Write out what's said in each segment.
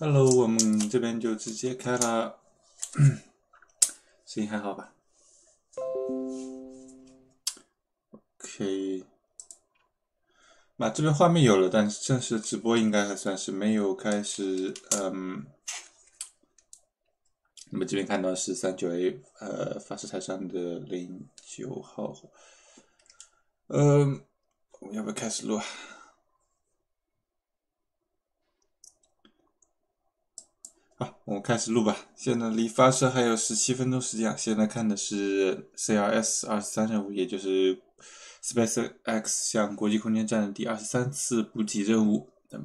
Hello，我们这边就直接开了，声音还好吧 ？OK， 那这边画面有了，但是正式直播应该还算是没有开始。那么这边看到是39A 发射台上的09号。我们要不要开始录啊？好，我们开始录吧。现在离发射还有17分钟时间。现在看的是 CRS-23任务，也就是 SpaceX 向国际空间站的第23次补给任务。那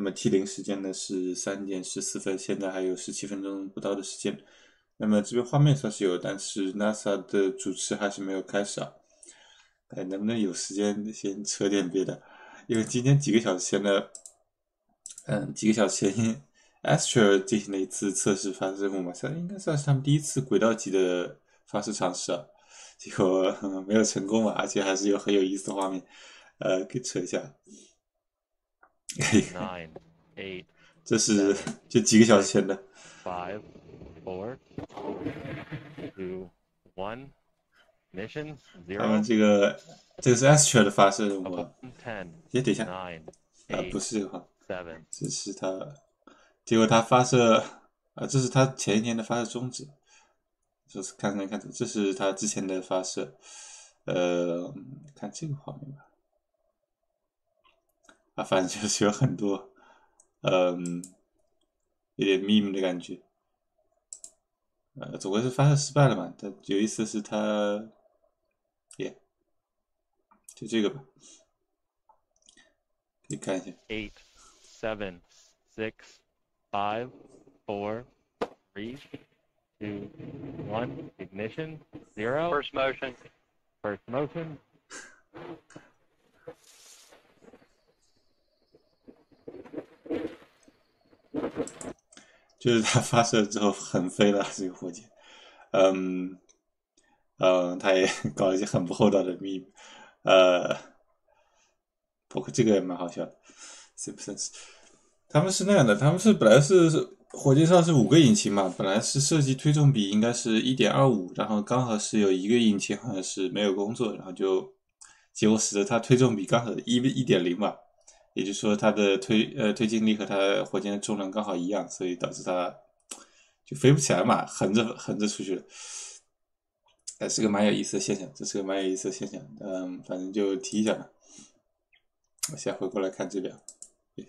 么 T0 时间呢是3点14分，现在还有17分钟不到的时间。那么这边画面算是有，但是 NASA 的主持还是没有开始啊。能不能有时间先扯点别的？因为今天几个小时前Astro 进行了一次测试发射任务嘛，应该算是他们第一次轨道级的发射尝试啊，结果没有成功嘛，而且还是有很有意思的画面，给扯一下。9, 8, 这是就几个小时前的。5, 4, 3, 2, 1, Mission 0。他们这个是 Astro 的发射任务啊。等一下，不是这个哈，这是他。结果他发射这是他前一天的发射终止，就是看，这是他之前的发射，看这个画面吧，反正就是有很多，有点 meme 的感觉，总归是发射失败了嘛，但有意思是他，就这个吧，可以看一下。8, 7, 6. 5, 4, 3, 2, 1, ignition, 0. First motion. First motion. 就是它发射之后横飞了这个火箭，它也搞了一些很不厚道的秘密，包括这个也蛮好笑的 ，Simpsons。他们是那样的，他们是本来是火箭上是5个引擎嘛，本来是设计推重比应该是 1.25， 然后刚好是有一个引擎好像是没有工作，然后就结果使得它推重比刚好 1.0 嘛，也就是说它的推进力和它火箭的重量刚好一样，所以导致它就飞不起来嘛，横着出去了。是个蛮有意思的现象，反正就提一下吧。我先回过来看这边。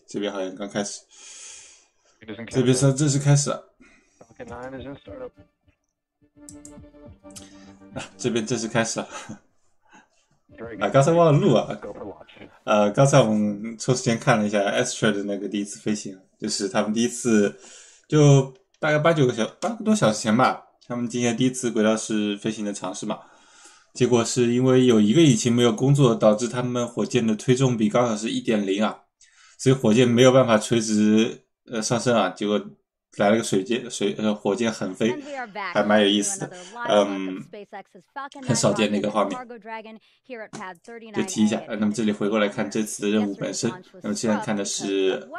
这边好像刚开始，这边正式开始了。这边正式开始了。刚才忘了录啊。刚才我们抽时间看了一下 Astro 的那个第一次飞行，就是他们第一次，就大概8个多小时前吧，他们今天第一次轨道式飞行的尝试嘛。结果是因为有一个引擎没有工作，导致他们火箭的推重比刚好是 1.0 啊。所以火箭没有办法垂直上升啊，结果来了个火箭横飞，还蛮有意思的，很少见的一个画面，就提一下。那么这里回过来看这次的任务本身，那么现在看的是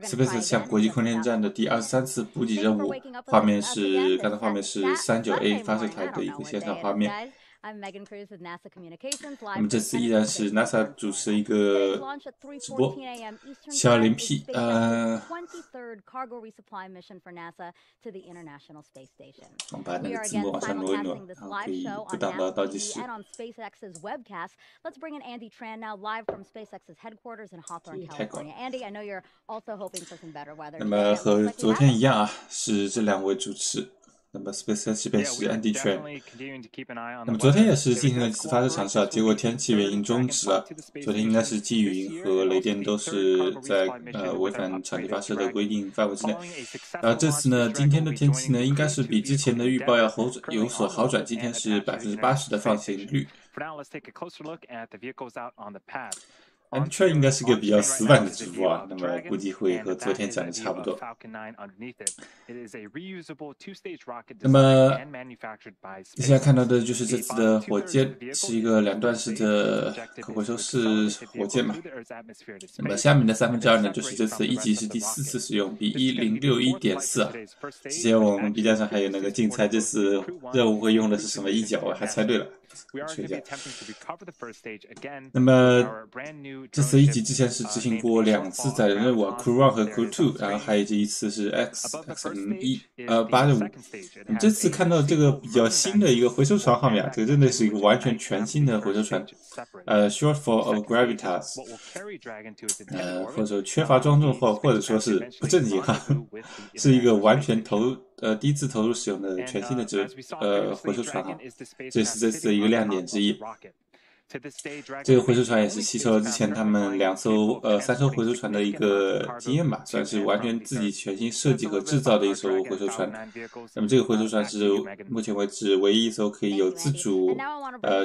SpaceX 向国际空间站的第23次补给任务，刚才画面是39A 发射台的一个线上画面。那么这次依然是 NASA 主持一个直播，720P， 我们把那个字幕往上挪一挪，然后可以不挡到倒计时。太高了。那么和昨天一样啊，是这2位主持。那么 SpaceX 这边是 Andy Tran， 那么昨天也是进行了一次发射尝试啊，结果天气原因终止了。昨天应该是积云和雷电都是在违反场地发射的规定范围之内。然后这次呢，今天的天气呢，应该是比之前的预报要有所好转，今天是80%的放行率。Amtrak 应该是个比较死板的植物啊，那么估计会和昨天讲的差不多。那么你现在看到的就是这次的火箭是一个2段式的可回收式火箭嘛。那么下面的2/3呢，就是这次1级是第4次使用，比1061.4啊。之前我们 B 站上还有那个竞猜这次任务会用的是什么一角，我还猜对了。那么这次1级之前是执行过2次载人任务啊 ，Crew 1和 Crew 2，然后还有这一次是 XM8任务。这次看到这个比较新的一个回收船号面啊，这个真的是一个完全全新的回收船，Shortfall of Gravitas，或者说缺乏庄重或者说是不正经哈，是一个完全第一次投入使用的全新的回收船哈，这是这次的一个亮点之一。这个回收船也是吸收了之前他们3艘回收船的一个经验吧，算是完全自己全新设计和制造的一艘回收船。那么这个回收船是目前为止唯一一艘可以有自主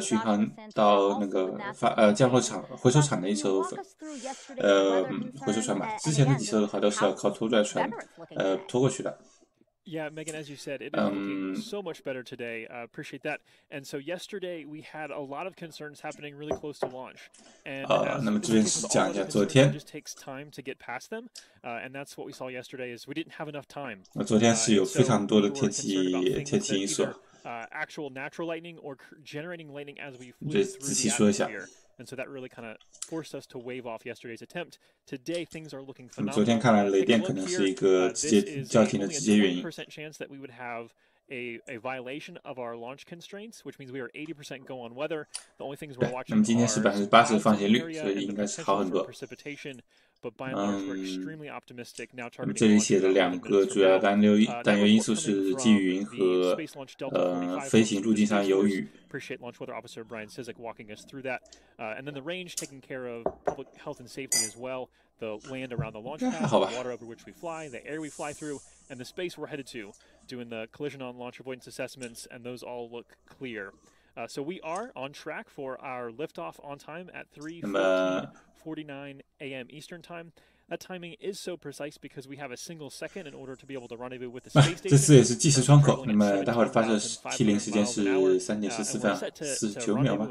巡航到那个降落场回收场的一艘回收船吧。之前的几艘的话都是要靠拖拽船拖过去的。Yeah, Megan, as you said, it is looking so much better today. Appreciate that. And so yesterday we had a lot of concerns happening really close to launch. And 那么这边是讲一下昨天。It just takes time to get past them, and that's what we saw yesterday. Is we didn't have enough time. 昨天是有非常多的天气因素。Actual natural lightning or generating lightning as we flew 这仔细说一下。And so that really kind of forced us to wave off yesterday's attempt. Today things are looking phenomenal. 昨天看来雷电可能是一个叫停的直接原因。chance that we would have a violation of our launch constraints, which means we are 80% go on weather. The only things we're watching 那么今天是80%的放晴率，所以应该是好很多。But by and large, we're extremely optimistic now targeting 这里写的2个主要单元因素是积云和飞行路径上有雨。Appreciate Launch Weather Officer Brian Sizik walking us through that. And then the range taking care of public health and safety as well. The land around the launch pad, the water over which we fly, the air we fly through, and the space we're headed to, doing the collision on launch avoidance assessments, and those all look clear. So we are on track for our liftoff on time at 3:49 a.m. Eastern Time. That timing is so precise because we have a single second in order to be able to rendezvous with the space station. 这次也是计时窗口，那么待会儿的发射T0时间是3点14分49秒吧。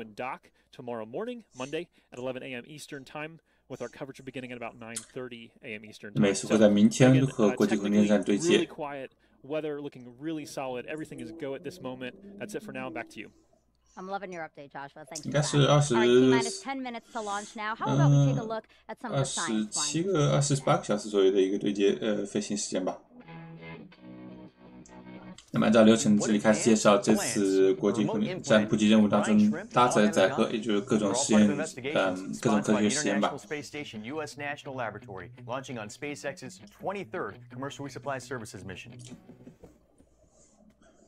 Tomorrow morning, Monday at 11 a.m. Eastern Time, with our coverage beginning at about 9:30 a.m. Eastern Time. 美是会在明天和国际空间站对接。Really quiet, weather looking really solid. Everything is go at this moment. That's it for now. Back to you. I'm loving your update, Joshua. Thank you. 应该是10 minutes to launch now. How about we take a look at some of the science? 28个小时左右的一个对接飞行时间吧。那么按照流程，这里开始介绍这次国际空间站补给任务当中搭载的载荷，也就是各种实验，各种科学实验吧。U.S. National Laboratory, launching on SpaceX's 23rd commercial resupply services mission.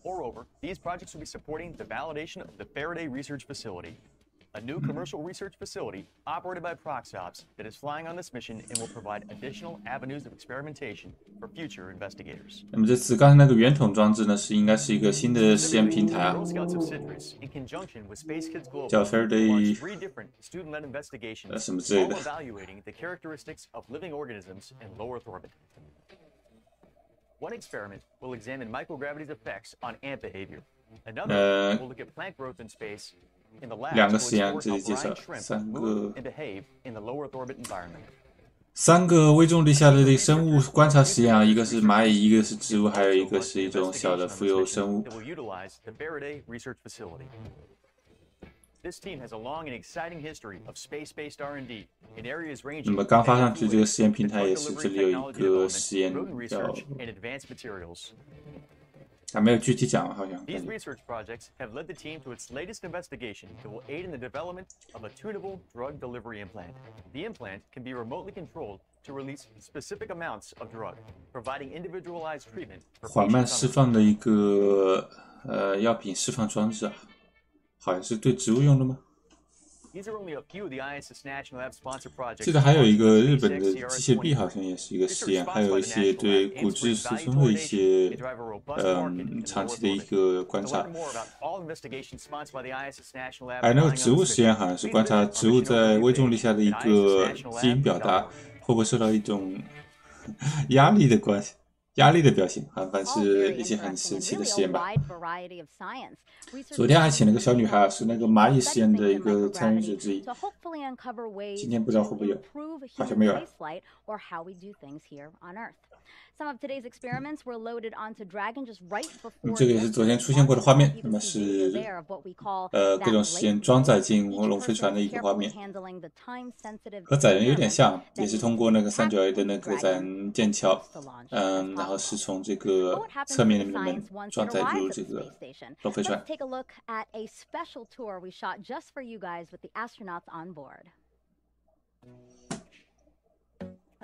Moreover, these projects will be supporting the validation of the Faraday Research Facility, a new commercial research facility operated by Proxops that is flying on this mission and will provide additional avenues of experimentation for future investigators. 那么这次刚才那个圆筒装置呢，应该是一个新的实验平台啊，叫 Faraday 什么之类的。evaluating the characteristics of living organisms in low Earth orbit. One experiment will examine microgravity's effects on ant behavior. Another will look at plant growth in space. In the lab, 2个实验这里介绍3个微重力下的生物观察实验啊，一个是蚂蚁，一个是植物，还有一个是一种小的浮游生物。那么刚发上去这个实验平台也是，这里有一个实验叫。还没有具体讲，好像。These research projects have led the team to its latest investigation that will aid in the development of a tunable drug delivery implant. The implant can be remotely controlled to release specific amounts of drug, providing individualized treatment. 缓慢释放的一个药品释放装置啊，好像是对植物用的吗？ These are only a few of the ISS National Lab sponsored projects. 记得还有一个日本的机械臂，好像也是一个实验，还有一些对骨质疏松的一些长期的一个观察。还有那个植物实验，好像是观察植物在微重力下的一个基因表达会不会受到一种压力的表现，反正是一些很神奇的实验吧。昨天还请了个小女孩，是那个蚂蚁实验的一个参与者之一。今天不知道会不会有，好像没有了。这个也是昨天出现过的画面，那么是各种实验装载进龙飞船的一个画面，和载人有点像，也是通过那个3.9A的那个载人剑桥，然后是从这个侧面的门装载入这个龙飞船。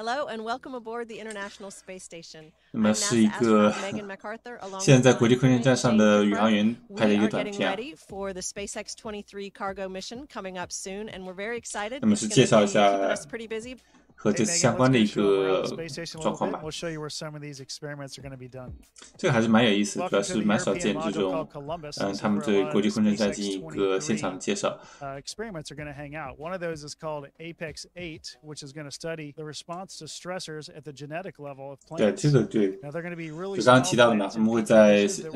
Hello and welcome aboard the International Space Station. 那么是一个现在在国际空间站上的宇航员拍的一个短片。For the SpaceX-23 cargo mission coming up soon, and we're very excited. 那么是介绍一下和这次相关的一个状况吧。这个还是蛮有意思的，主要是蛮少见这种，他们对国际空间站进行一个现场的介绍。Experiments are going to hang out. One of those is called Apex 8, which is going to study the response to stressors at the genetic level of plants. 对，这个对， Now they're going to be really 就刚刚提到的嘛，他们会在从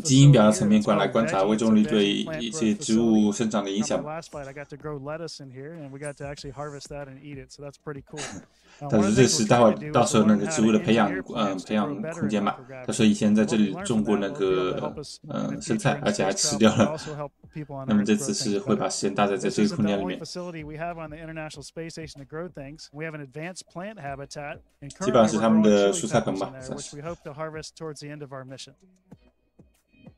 基因表的层面来观察微重力对一些植物生长的影响。Last flight, I got to grow lettuce in here, and we got to actually harvest that and eat it. So that's pretty cool. 但是这是到时候那个植物的培养空间嘛。他说以前在这里种过那个生菜，而且还吃掉了。那么这次是会把实验搭载在这个空间里面。基本上是他们的蔬菜棚吧。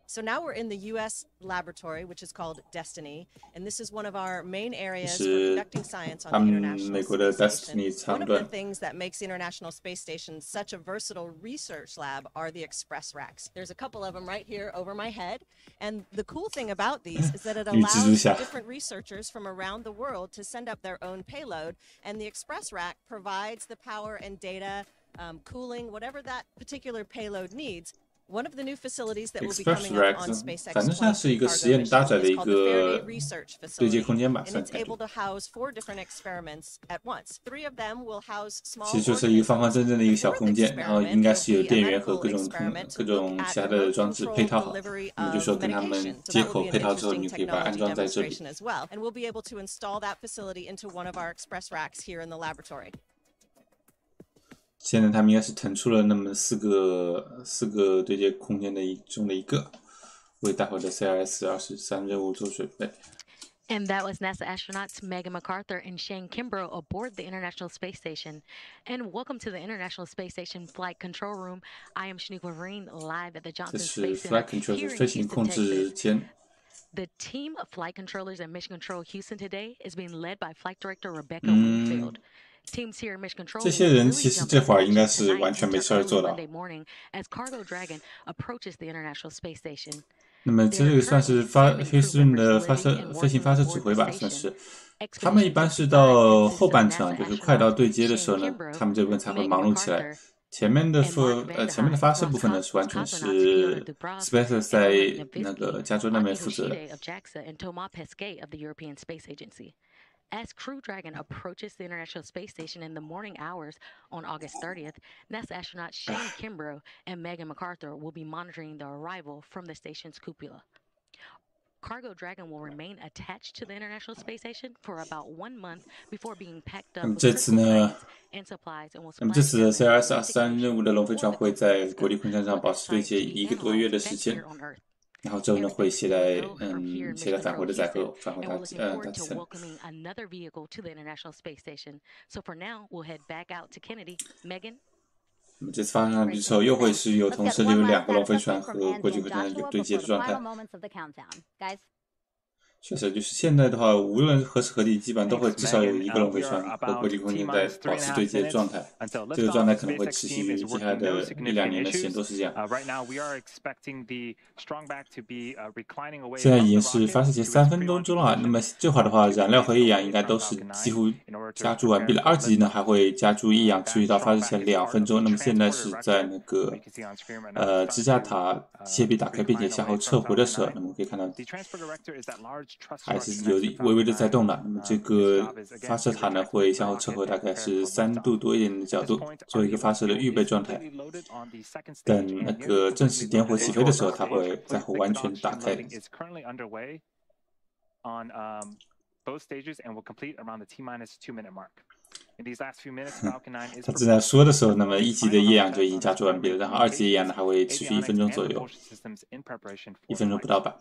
So now we're in the U.S. laboratory, which is called Destiny, and this is one of our main areas for conducting science on the International Space Station. One of the things that makes the International Space Station such a versatile research lab are the express racks. There's a couple of them right here over my head, and the cool thing about these is that it allows different researchers from around the world to send up their own payload, and the express rack provides the power and data, cooling, whatever that particular payload needs. One of the new facilities that will be coming up on SpaceX 反正它是一个实验搭载的一个对接空间吧， and it's able to house 4 different experiments at once. 3 of them will house small. 其实就是一个方方正正的一个小空间，然后应该是有电源和各种其他的装置配套好。那么就说跟他们接口配套之后，你可以把它安装在这里。And we'll be able to install that facility into one of our express racks here in the laboratory. 现在他们应该是腾出了那么四个对接空间中的一个，为待会的 CRS-23 任务做准备。And that was NASA astronauts Megan McArthur and Shane Kimbrough aboard the International Space Station. And welcome to the International Space Station Flight Control Room. I am Shanique Laverine, live at the Johnson Space Center here in Houston, Texas. The team of flight controllers at Mission Control Houston today is being led by Flight Director Rebecca Wingfield. Teams here at Mission Control 这些人其实这会儿应该是完全没事儿做的。 morning as Cargo Dragon approaches the International Space Station. 那么这个算是休斯顿的飞行发射指挥吧，算是。他们一般是到后半程，就是快到对接的时候呢，他们这边才会忙碌起来。前面的发射部分呢，是完全是 SpaceX 在那个加州那边负责的。As Crew Dragon approaches the International Space Station in the morning hours on August 30th, NASA astronauts Shane Kimbrough and Megan McArthur will be monitoring the arrival from the station's cupola. Cargo Dragon will remain attached to the International Space Station for about 1 month before being packed up with critical and supplies and will 那么这次的 CRS-23 任务的龙飞船会在国际空间站保持对接1个多月的时间。然后之后呢，会携带返回的载荷返回大气层。another vehicle to the International Space Station. So for now, we'll head back out to Kennedy. Megan. 那么这次发射上去之后，又会是同时有2个龙飞船和国际空间站有对接的状态。确实，就是现在的话，无论何时何地，基本上都会至少有一个龙飞船和国际空间在保持对接的状态。这个状态可能会持续于接下来的1-2年的时间都是这样。现在已经是发射前3分钟了，那么这会儿的话，燃料和液氧应该都是几乎加注完毕了。2级呢还会加注液氧，持续到发射前2分钟。那么现在是在那个支架塔机械臂打开并且向后撤回的时候，那么可以看到还是有微微的在动的。那么这个发射塔呢会向后撤回大概是3度多一点的角度，做一个发射的预备状态。等那个正式点火起飞的时候，它会再会完全打开。他正在说的时候，那么1级的液氧就已经加注完毕了，然后2级液氧呢还会持续1分钟左右，1分钟不到吧。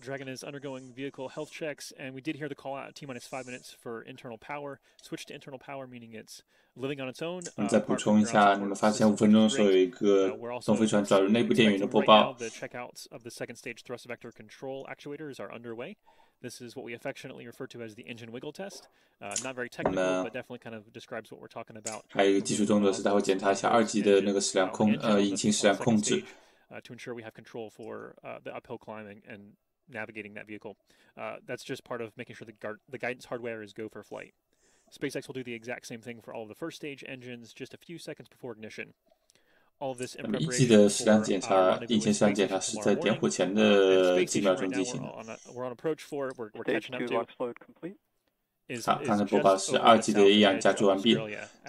Dragon is undergoing vehicle health checks, and we did hear the call out T-minus 5 minutes for internal power. Switch to internal power, meaning it's living on its own. 我们再补充一下，那么发射前5分钟的时候有一个东飞船转入内部电源的播报。The checkouts of the second stage thrust vector control actuators are underway. This is what we affectionately refer to as the engine wiggle test. Not very technical, but definitely kind of describes what we're talking about. 还有一个技术动作是，它会检查一下2级的那个引擎质量控制。To ensure we have control for the uphill climbing and navigating that vehicle. That's just part of making sure the guidance hardware is go for flight. SpaceX will do the exact same thing for all of the first stage engines just a few seconds before ignition. All of this in preparation for 1级的质量检查，引擎质量检查是在点火前的几秒钟进行的。We're on approach for it. We're catching up to. 好，刚才播报是2级的液氧加注完毕。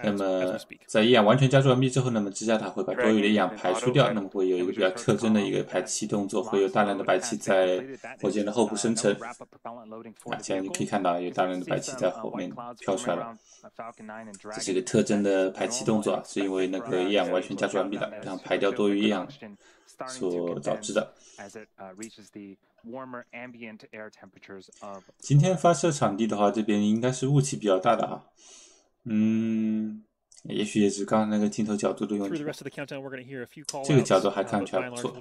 那么在液氧完全加注完毕之后，那么支架塔会把多余的液氧排出掉，那么会有一个比较特征的一个排气动作，会有大量的白气在火箭的后部生成。现在你可以看到有大量的白气在后面飘出来了，这是一个特征的排气动作，是因为那个液氧完全加注完毕了，然后排掉多余液氧所导致的。今天发射场地的话，这边应该是雾气比较大的哈。也许也是刚刚那个镜头角度的问题。这个角度还看起来不错。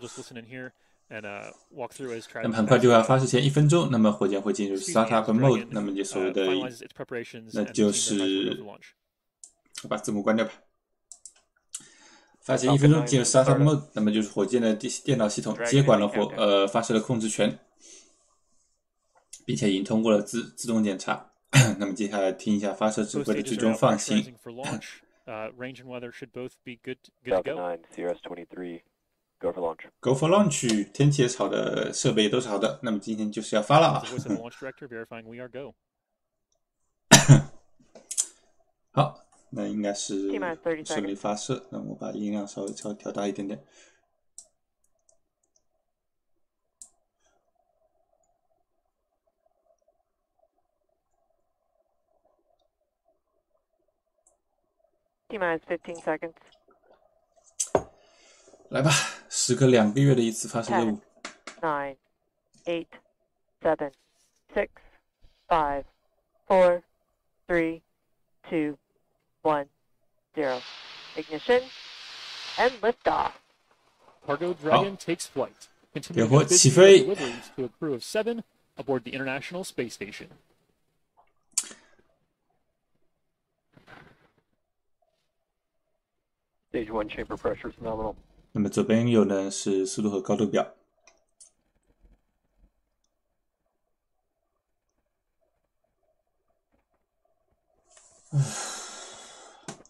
那么很快就要发射前1分钟，那么火箭会进入 Startup Mode， 那么就所谓的，那就是把字幕关掉吧。发射1分钟进入 Startup Mode， 那么就是火箭的电脑系统接管了发射的控制权，并且已经通过了自动检查。那么接下来听一下发射指挥的最终放行。Range and weather should both be good to go. CRS-23, go for launch. Go for launch， 天气也是好的，设备都是好的。那么今天就是要发了啊！好。那应该是顺利发射。那我把音量稍微调大一点点。T-minus 15 seconds。来吧，时隔2个月的一次发射任务。9, 8, 7, 6, 5, 4, 3, 2, 1, 0. Ignition and liftoff. Cargo Dragon takes flight. 点火起飞。 To a crew of 7 aboard the International Space Station. Stage 1 chamber pressure is nominal. 那么左边有呢是速度和高度表。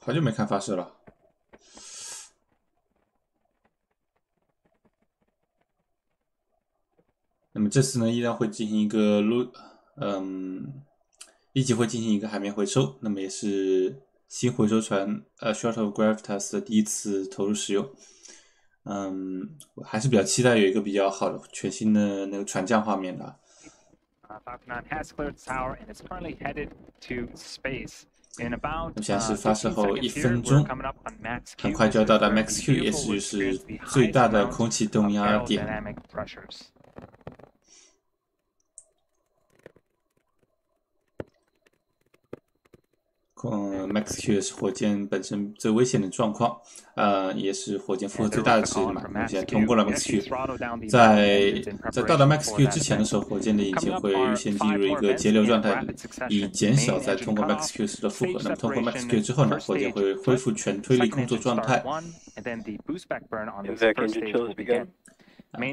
好久没看发射了。那么这次呢，依然会进行一个一级会进行一个海面回收，那么也是新回收船Shortfall of Gravitas 的第一次投入使用。我还是比较期待有一个比较好的全新的那个船降画面的。Falcon 9 has cleared the tower and is currently headed to space. 我们现在是发射后1分钟，很快就要到达 Max Q， 也就是最大的空气动压点。Max Q 是火箭本身最危险的状况，也是火箭负荷最大的之一嘛。我们现在通过了 Max Q， 在到达 Max Q 之前的时候，火箭的引擎会预先进入一个节流状态，以减小在通过 Max Q 时的负荷。那么通过 Max Q 之后呢，火箭会恢复全推力工作状态。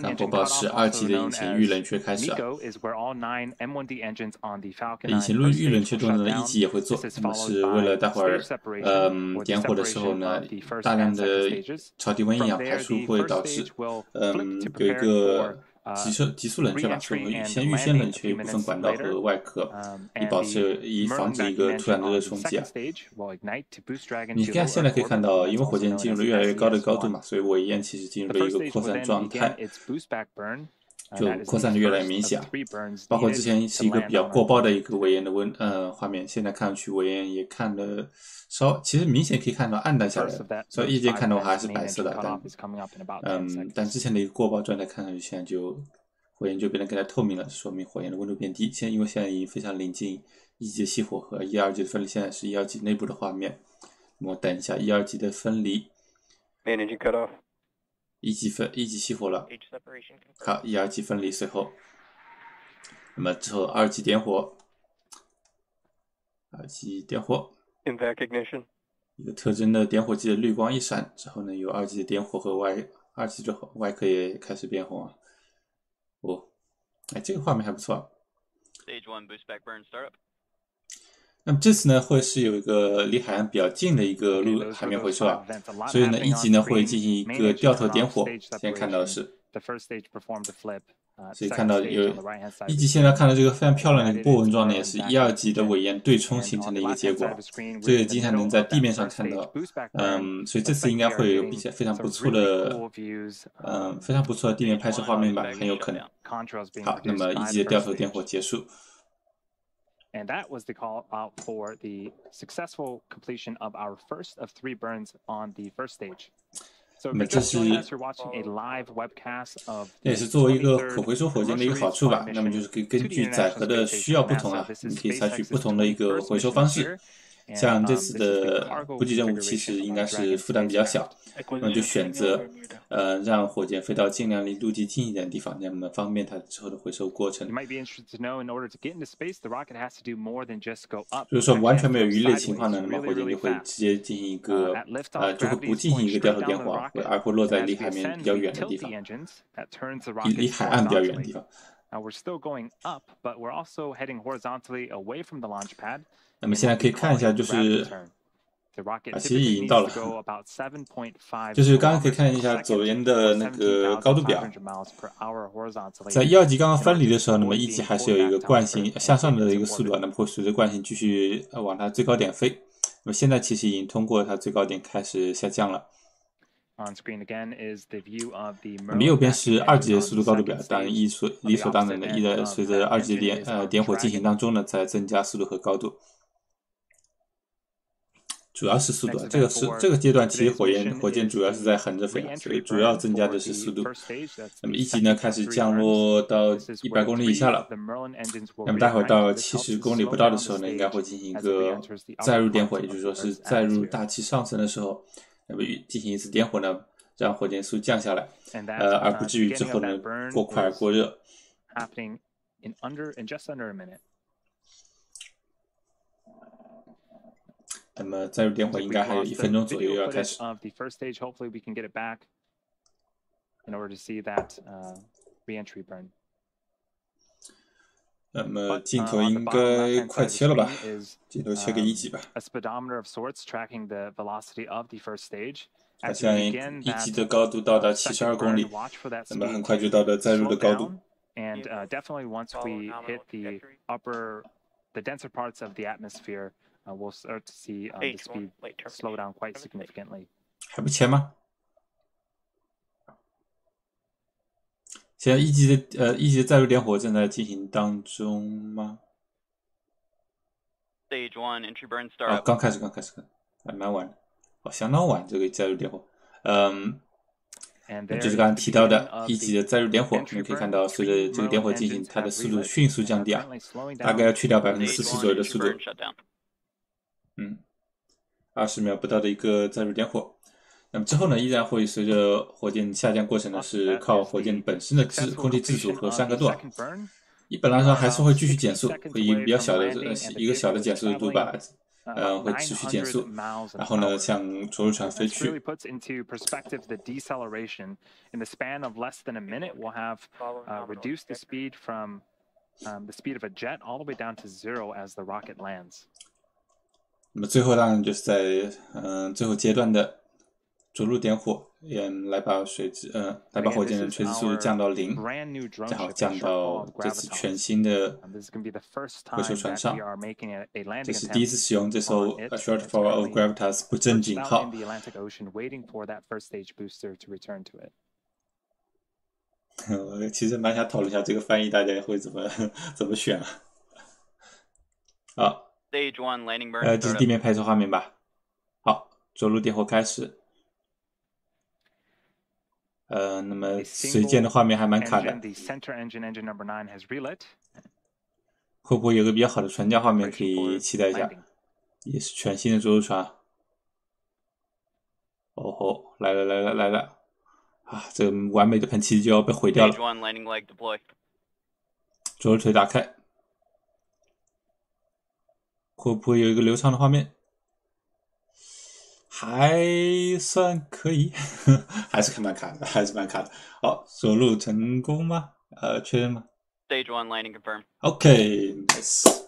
刚播报是2级的引擎预冷却开始啊。引擎预冷却中的1级也会做，那么是为了待会儿点火的时候呢，大量的超低温一氧排出会导致有一个急速冷却吧，所以会预先冷却一部分管道和外壳，以防止一个突然的热冲击啊。你看现在可以看到，因为火箭进入了越来越高的高度嘛，所以尾焰其实进入了一个扩散状态，就扩散的越来越明显。包括之前是一个比较过曝的一个尾焰的画面，现在看上去尾焰也看了其实明显可以看到暗淡下来了，所以夜间看的话还是白色的，但之前的一个过曝状态看上去现在就火焰就变得更加透明了，说明火焰的温度变低。因为现在已经非常临近1级的熄火和1、2级的分离，现在是1、2级内部的画面。那么等一下1、2级的分离。1级熄火了，好，1、2级分离随后，那么之后2级点火，2级点火。一个特征的点火机的绿光一闪之后呢，有2级的点火和2级之后外壳也开始变红啊。这个画面还不错。那么这次呢，会是有一个离海岸比较近的一个海面回收啊，所以呢1级呢会进行一个掉头点火。现在看到的是，所以看到有1级现在看到这个非常漂亮的一个波纹状呢，也是1、2级的尾焰对冲形成的一个结果。这个经常能在地面上看到，所以这次应该会有非常不错的地面拍摄画面吧，很有可能。好，那么1级的掉头点火结束。And that was the call out for the successful completion of our first of 3 burns on the first stage. 那么这也是作为一个可回收火箭的一个好处吧。那么就是可以根据载荷的需要不同啊，你可以采取不同的一个回收方式。像这次的补给任务其实应该是负担比较小，那么就选择让火箭飞到尽量离陆地近一点的地方，那么方便它之后的回收过程。如果说完全没有鱼类情况呢，那么火箭就会直接进行一个就会不进行一个掉头点火，而会落在离海面比较远的地方，离海岸比较远的地方。那么现在可以看一下，就是其实已经到了，就是刚刚可以看一下左边的那个高度表，在1、2级刚刚分离的时候，那么1级还是有一个惯性向上的一个速度，那么会随着惯性继续往它最高点飞。那么现在其实已经通过它最高点开始下降了。那么右边是2级的速度高度表，当然理所当然的，随着2级点火进行当中呢，在增加速度和高度。主要是速度，这个阶段其实火箭主要是在横着飞，所以主要增加的是速度。那么1级呢开始降落到100公里以下了，那么待会儿到70公里不到的时候呢，应该会进行一个载入点火，也就是说是载入大气上升的时候，那么进行一次点火呢，让火箭速降下来，而不至于之后呢过快过热。那么载入点火应该还有1分钟左右要开始。那么镜头应该快切了吧？镜头切给1级吧。它现在1级的高度到达72公里，那么很快就到达载入的高度。We'll start to see the speed slow down quite significantly. 还不切吗？现在1级的载入点火正在进行当中吗？ Stage 1 entry burn start. 刚开始，还蛮晚的，相当晚这个载入点火。就是刚刚提到的1级的载入点火，我们可以看到，随着这个点火进行，它的速度迅速降低啊，大概要去掉40%左右的速度。20秒不到的一个载入点火。那么之后呢，依然会随着火箭下降过程呢，是靠火箭本身的空气自主和散热度。一般来说还是会继续减速，会以比较小的一个小的减速度吧。会持续减速，然后呢，向着陆船飞去。那么最后当然就是在最后阶段的着陆点火，来把火箭的垂直速度降到0，然后降到这次全新的回收船上。这是第一次使用这艘 Shortfall of Gravitas 不正经号。我其实蛮想讨论一下这个翻译大家会怎么选啊？好，这是地面拍摄画面吧？好，着陆点火开始。那么随见的画面还蛮卡的，会不会有个比较好的船架画面可以期待一下？也是全新的着陆船。哦吼，来了！啊，这个完美的喷气就要被毁掉了。着陆腿打开，会不会有一个流畅的画面？还算可以，还是蛮卡的，好，着陆成功吗？确认吗 ？Stage 1 landing confirmed. OK，nice。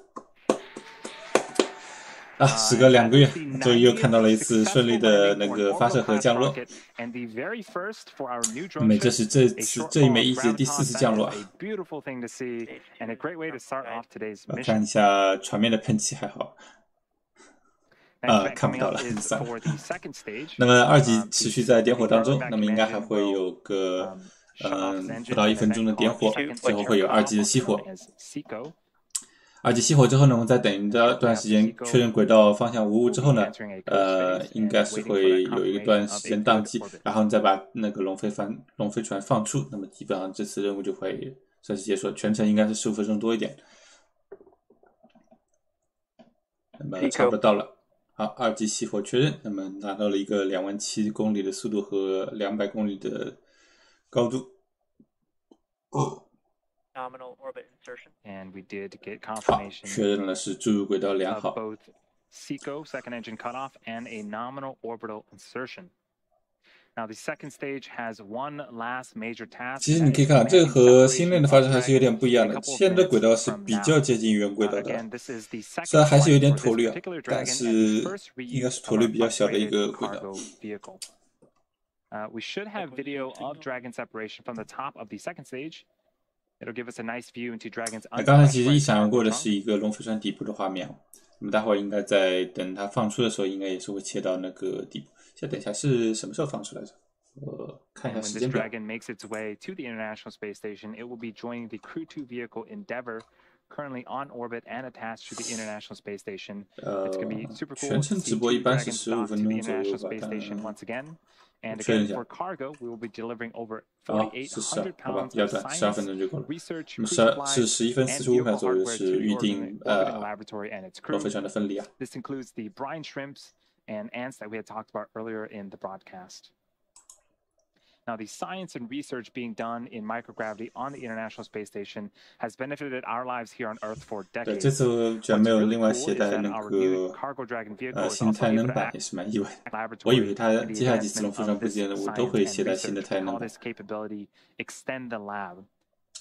时隔2个月，终于又看到了一次顺利的那个发射和降落。那么这是这一枚一级的第4次降落。我看一下船面的喷气还好。看不到了，那么2级持续在点火当中，那么应该还会有个不到1分钟的点火，最后会有2级的熄火。2级熄火之后呢，我们再等一段时间确认轨道方向无误之后呢，应该是会有一段时间宕机，然后你再把那个龙飞船放出，那么基本上这次任务就会算是结束，全程应该是15分钟多一点。那么差不多到了。好，2级熄火确认，那么拿到了一个27000公里的速度和200公里的高度。Nominal orbit insertion. And we did get 好， confirmation 确认了是注入轨道良 of 好。 both SECO, second engine cutoff, and a nominal orbital insertion. Now the second stage has one last major task. 其实你可以看，这个和新任的发射还是有点不一样的。现在的轨道是比较接近原轨道的，虽然还是有点椭率，但是应该是椭率比较小的一个轨道。We should have video of Dragon separation from the top of the second stage. It'll give us a nice view into Dragon's. 刚才其实一闪而过的是一个龙飞船底部的画面，那么待会儿应该在等它放出的时候，应该也是会切到那个底部。先等一下是什么时候放出来着？我看一下时间表。 When this Dragon makes its way to the International Space Station, it will be joining the Crew 2 vehicle Endeavour, currently on orbit and attached to the International Space Station. It's going to be super cool to see two Dragons dock to the International Space Station once again. And again, for cargo, we will be delivering over 4,800 pounds of science, research,是11分45秒左右是预定laboratory and its crew. 龙飞船的分离啊。 This includes the brine shrimps and ants that we had talked about earlier in the broadcast. Now, the science and research being done in microgravity on the International Space Station has benefited our lives here on Earth for 对， decades. 这次居然没有另外携带那个新的太阳能板，也是蛮意外的。我以为它接下来几次龙飞船部件的我都会携带新的太阳能板。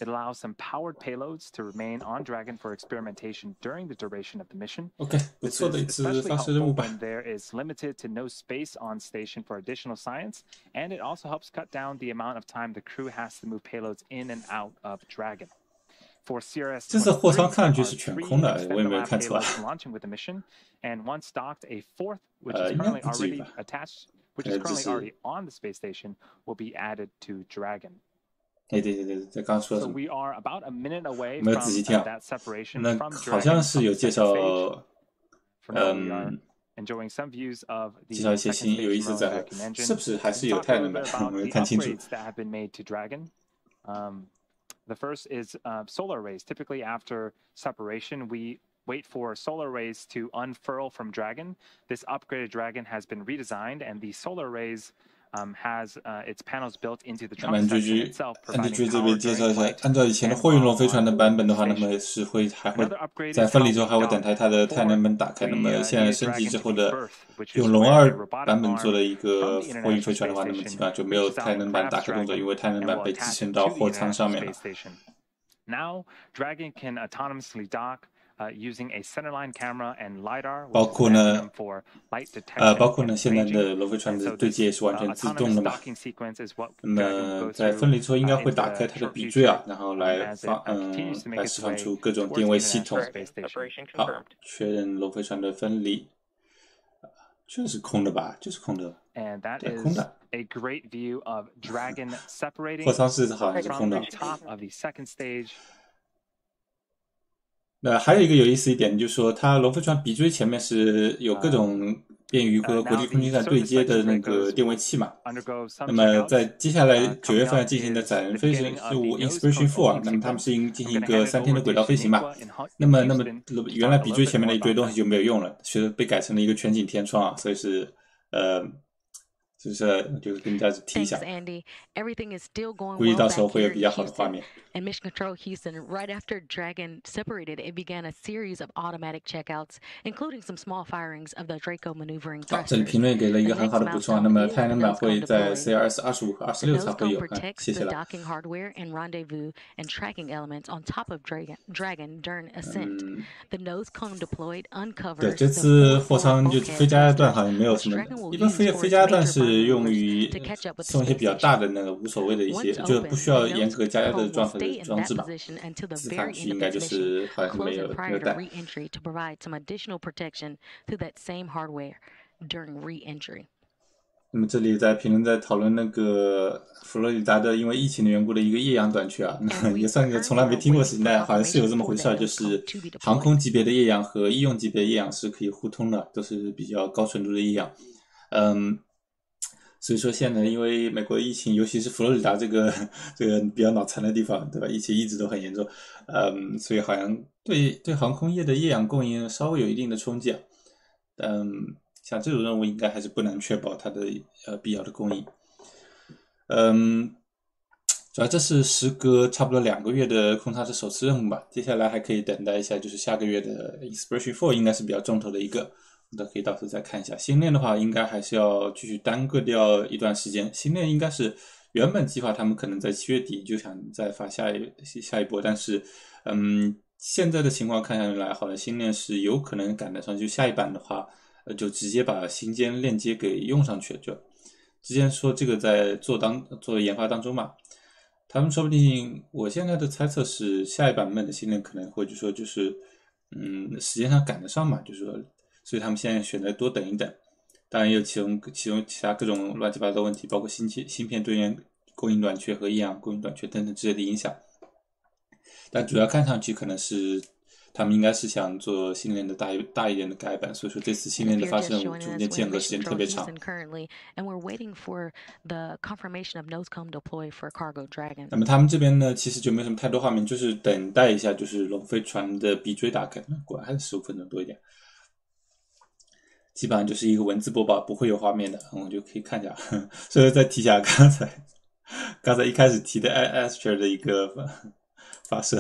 It allows some powered payloads to remain on Dragon for experimentation during the duration of the mission. OK， 不错的一次发射任务吧。 When there is limited to no space on station for additional science, and it also helps cut down the amount of time the crew has to move payloads in and out of Dragon. For CRS-23, 这次货舱看上去是全空的，我也没有看错。 launching with the mission, and once docked, a fourth, which is currently already attached, which is currently already on the space station, will be added to Dragon. 对，这刚说什么？ So we are about a minute away 没有仔细听。 that separation 那 from 好像是有介绍， enjoying some views of the 介绍一些新有意思在，是不是还是有太阳能板？我没看清楚。 that have been made to Dragon. The first is solar arrays. Typically, after separation, we wait for solar arrays to unfurl from Dragon. This upgraded Dragon has been redesigned, and the solar arrays has its panels built into the trunk section itself, providing power during flight. 按照以前的货运龙飞船的版本的话，那么是还会在分离之后还会等待它的太阳能板打开。那么现在升级之后的用龙2版本做的一个货运飞船的话，那么基本上就没有太阳能板打开动作，因为太阳能板被寄生到货舱上面了。Now, Dragon can autonomously dock. Using a centerline camera and lidar, 包括呢，现在的龙飞船的对接也是完全自动的嘛。那么在分离之后，应该会打开它的鼻锥啊，然后来释放出各种定位系统。好，确认龙飞船的分离，确实是空的吧？就是空的，对，空的。货舱是好像是空的。那还有一个有意思一点，就是说它龙飞船鼻锥前面是有各种便于和国际空间站对接的那个定位器嘛。那么在接下来9月份要进行的载人飞行任务 Inspiration 4，那么他们是进行一个3天的轨道飞行嘛。那么原来鼻锥前面的一堆东西就没有用了，是被改成了一个全景天窗啊，所以是就是跟大家提一下，估计到时候会有比较好的画面。And Mission Control Houston, right after Dragon separated, it began a series of automatic checkouts, including some small firings of the Draco maneuvering thrusters. 这里评论给了一个很好的补充啊。那么太阳能板会在 CRS-25 和26才会有，谢谢了。The docking hardware and rendezvous and tracking elements on top of Dragon during ascent. The nose cone deployed uncovers. 对，这次货舱就飞加段好像没有什么，一般飞加段是用于送一些比较大的那个无所谓的一些，就不需要严格加压的装置吧。自看去应该就是好像没有带。那么这里在评论在讨论那个佛罗里达的因为疫情的缘故的一个液氧短缺啊，那也算一个从来没听过的事情，但好像是有这么回事，就是航空级别的液氧和医用级别的液氧是可以互通的，都是比较高纯度的液氧。所以说现在因为美国的疫情，尤其是佛罗里达这个比较脑残的地方，对吧？疫情一直都很严重，所以好像对航空业的液氧供应稍微有一定的冲击啊。像这种任务应该还是不难确保它的必要的供应。主要这是时隔差不多2个月的空舱的首次任务吧，接下来还可以等待一下，就是下个月的 Inspiration 4应该是比较重头的一个。都可以到时候再看一下。星链的话应该还是要继续耽搁掉一段时间，星链应该是原本计划他们可能在7月底就想再发下一波，但是现在的情况看下来，好像星链是有可能赶得上，就下一版的话就直接把星间链接给用上去了，就之前说这个在做研发当中嘛，他们说不定，我现在的猜测是下一版本的星链可能会就说就是时间上赶得上嘛，就是说所以他们现在选择多等一等，当然也有其中其他各种乱七八糟的问题，包括芯片队员供应短缺和液氧供应短缺等等之类的影响。但主要看上去可能是他们应该是想做星链的大一点的改版，所以说这次星链的发射任务中间间隔时间特别长。那么他们这边呢，其实就没有什么太多画面，就是等待一下，就是龙飞船的鼻锥打开，果然还是15分钟多一点。基本上就是一个文字播报，不会有画面的，我就可以看一下。所以再提一下刚才一开始提的 Astra 的一个发射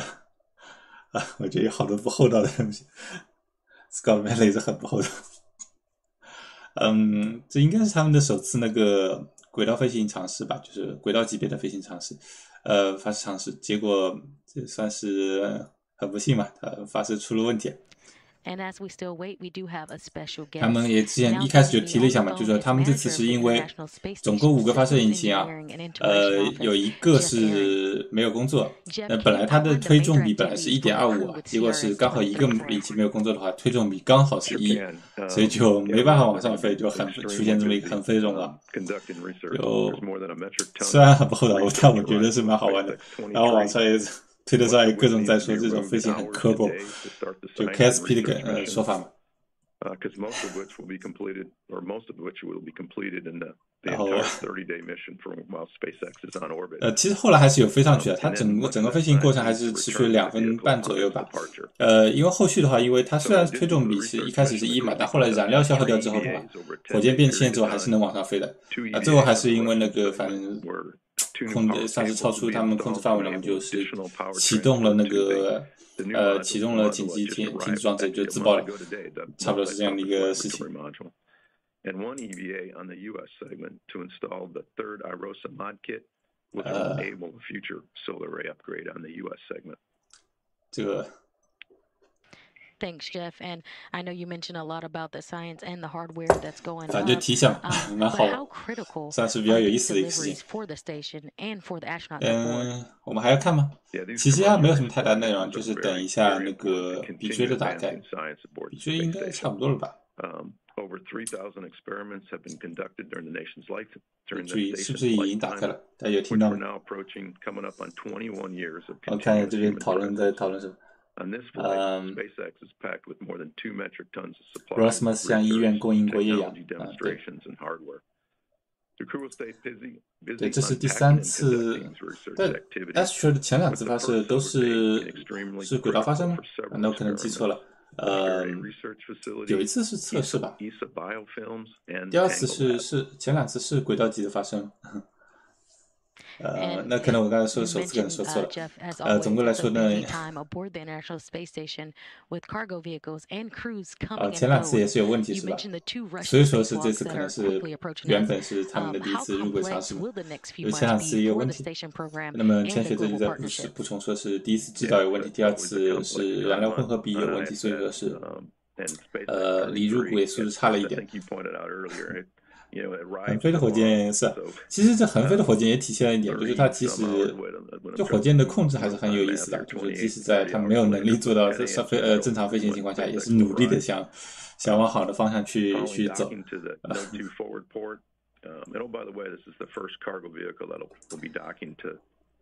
啊，我觉得有好多不厚道的东西。Scott Manley 是很不厚道。这应该是他们的首次那个轨道飞行尝试吧，就是轨道级别的飞行尝试，发射尝试，结果这算是很不幸嘛，发射出了问题。And as we still wait, we do have a special guest. 他们也之前一开始就提了一下嘛，就说他们这次是因为总共5个发射引擎啊，有一个是没有工作，本来它的推重比本来是 1.25 啊，结果是刚好一个引擎没有工作的话，推重比刚好是1，所以就没办法往上飞，就出现这么一个很飞重啊。就虽然很不厚道，但我觉得是蛮好玩的。然后网上也推特上也各种在说这种飞行很磕巴，就 KSP 的说法嘛。because most of which will be completed in the entire 30-day mission from while SpaceX is on orbit. 其实后来还是有飞上去的，它整个飞行过程还是持续了2分半左右吧。因为后续的话，因为它虽然推重比是一开始是1嘛，但后来燃料消耗掉之后的话，火箭变轻之后还是能往上飞的。最后还是因为那个反正算是超出他们控制范围了嘛，就是启动了紧急停止装置，就自爆了，差不多是这样的一个事情。And one EVA on the U.S. segment to install the third IROSA mod kit, which will enable a future solar array upgrade on the U.S. segment. Thanks, Jeff. And I know you mentioned a lot about the science and the hardware that's going on. 反正提项蛮好的，算是比较有意思的一个事情。我们还要看吗？其实没有什么太大内容，就是等一下那个 BJ 的打开 ，BJ 应该差不多了吧。Over 3,000 experiments have been conducted during the nation's life. 注意，是不是已经打开了？大家有听到吗？ 我看这边讨论什么。SpaceX is packed with more than 2 metric tons of supplies. Rosmus 向医院供应过液氧。对，这是第3次。但 Astro 的前2次发射都是轨道发射吗？那我可能记错了。有一次是测试吧，第2次是前2次是轨道级的发射。那可能我刚才首次可能说错了。总归来说呢，前2次也是有问题是吧？所以说是这次可能是原本是他们的第一次入轨尝试嘛，因为前2次也有问题。那么千雪这里再补充说是第1次制导有问题，第2次是燃料混合比有问题，所以说是离入轨速度差了一点。横飞的火箭是，其实这横飞的火箭也体现了一点，就是它其实就火箭的控制还是很有意思的，就是即使在它没有能力做到正常飞行情况下，也是努力的想往好的方向去走。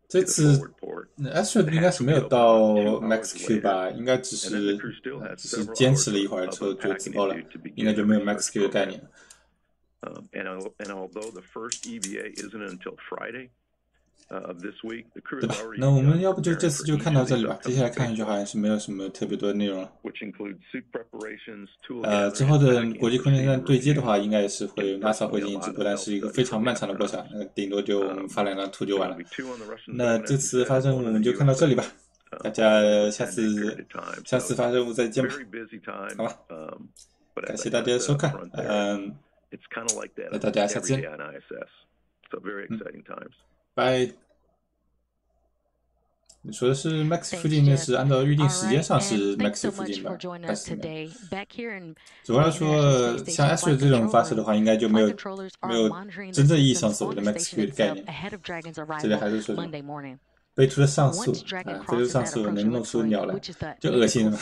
这次 Astro 应该是没有到 Max Q 吧，应该只是坚持了一会儿之后就自爆了，应该就没有 Max Q 的概念了。And although the first EVA isn't until Friday of this week, the crew 对吧？那我们要不就这次就看到这里吧，接下来看就好像是没有什么特别多的内容了。之后的国际空间站对接的话，应该是会 NASA 会进行直播，但是一个非常漫长的过程，顶多就我们发2张图就完了。那这次发任务我们就看到这里吧，大家下次发任务再见吧，好吧？感谢大家的收看，那大家下次见，拜。你说的是 Max 附近，那是按照预定时间上是 Max 附近吧？还是主要来说，像 Astro 这种发射的话，应该就没有真正意义上所谓的 Max Q 的概念。这里还是说什么？飞出了上速，飞出上速能弄出鸟来，就恶心了。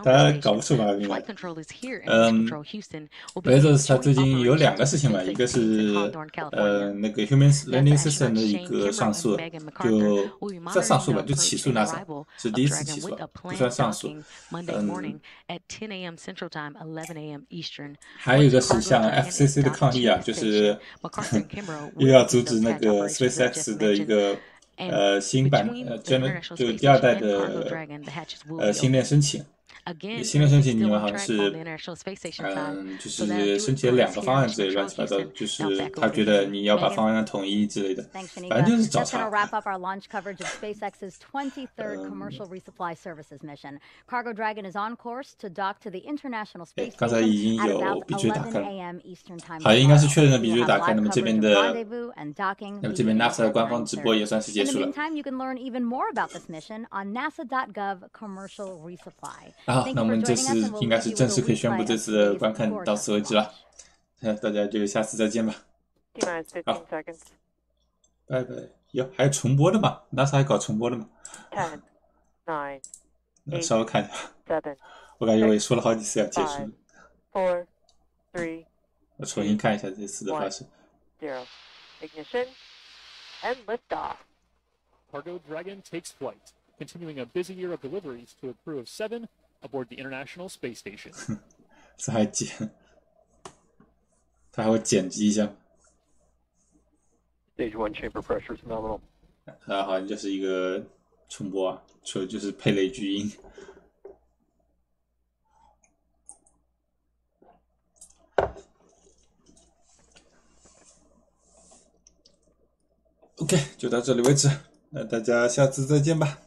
大家搞不出吧？应该。Bezos 他最近有2个事情嘛，一个是那个 Human Landing System 的一个上诉，就算上诉吧，就起诉 NASA 是第1次起诉，不算上诉。还有一个是向 FCC 的抗议啊，就是又要阻止那个 SpaceX 的一个。新版就第2代的星链申请。星链申请你们好像是就是申请了2个方案之类乱七八糟，就是他觉得你要把方案统一之类的，反正就是找茬。刚才已经有 BJ 打开了，好像应该是确认了 BJ 打开，那么这边 NASA 的官方直播也算是结束了。好，那我们这次应该是正式可以宣布这次的观看到此为止了，大家就下次再见吧。好，拜拜。哟，还有重播的吗 ？NASA 还搞重播的吗？稍微看一下，我感觉我也说了好几次要结束。我重新看一下这次的发射。Ignition and liftoff. Cargo Dragon takes flight, continuing a busy year of deliveries to a crew of 7 aboard the International Space Station. 这还剪，他还会剪辑一下。Stage 1 chamber pressure is nominal. 它好像就是一个重播啊，就是配了一句音。OK， 就到这里为止，那大家下次再见吧，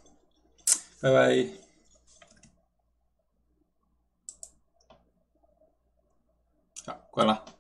拜拜。好，关了。